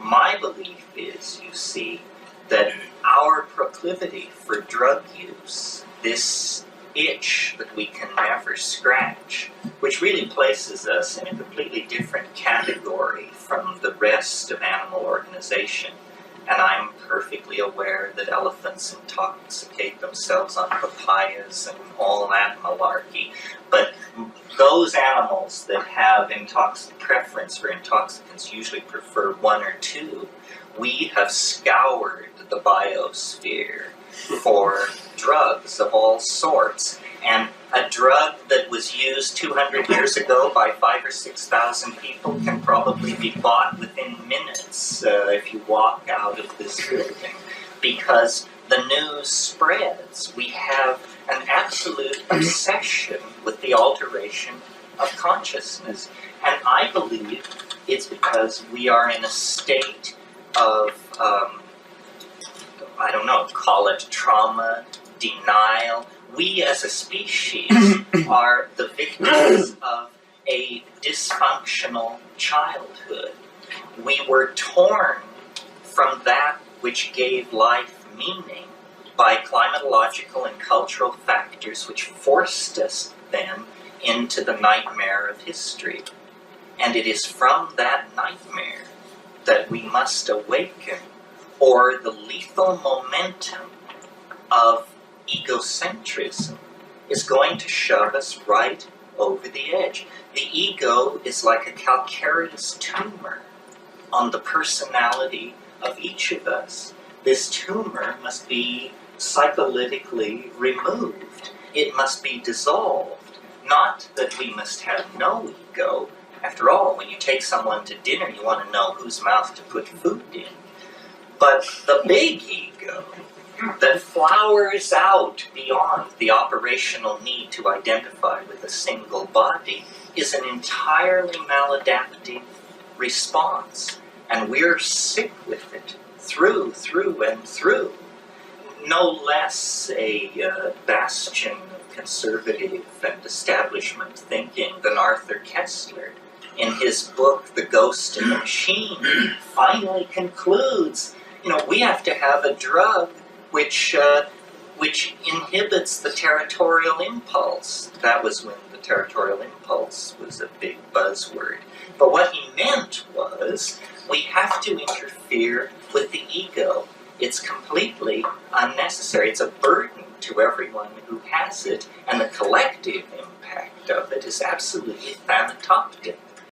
my belief is, you see, that our proclivity for drug use, this itch that we can never scratch, which really places us in a completely different category from the rest of animal organization. And I'm perfectly aware that elephants intoxicate themselves on papayas and all that malarkey. But those animals that have preference for intoxicants usually prefer one or two. We have scoured the biosphere for drugs of all sorts. And a drug that was used 200 years ago by 5,000 or 6,000 people can probably be bought within minutes if you walk out of this building, because the news spreads. We have an absolute obsession with the alteration of consciousness. And I believe it's because we are in a state of, call it trauma, denial. We as a species are the victims of a dysfunctional childhood. We were torn from that which gave life meaning by climatological and cultural factors which forced us then into the nightmare of history. And it is from that nightmare that we must awaken, or the lethal momentum of egocentrism is going to shove us right over the edge. The ego is like a calcareous tumor on the personality of each of us. This tumor must be psycholytically removed. It must be dissolved. Not that we must have no ego. After all, when you take someone to dinner, you want to know whose mouth to put food in. But the big ego that flowers out beyond the operational need to identify with a single body is an entirely maladaptive response. And we're sick with it, through and through. No less a bastion of conservative and establishment thinking than Arthur Koestler. In his book, The Ghost in the Machine, finally concludes, we have to have a drug which inhibits the territorial impulse. That was when the territorial impulse was a big buzzword. But what he meant was, we have to interfere with the ego. It's completely unnecessary. It's a burden to everyone who has it, and the collective impact of it is absolutely thanatoptic.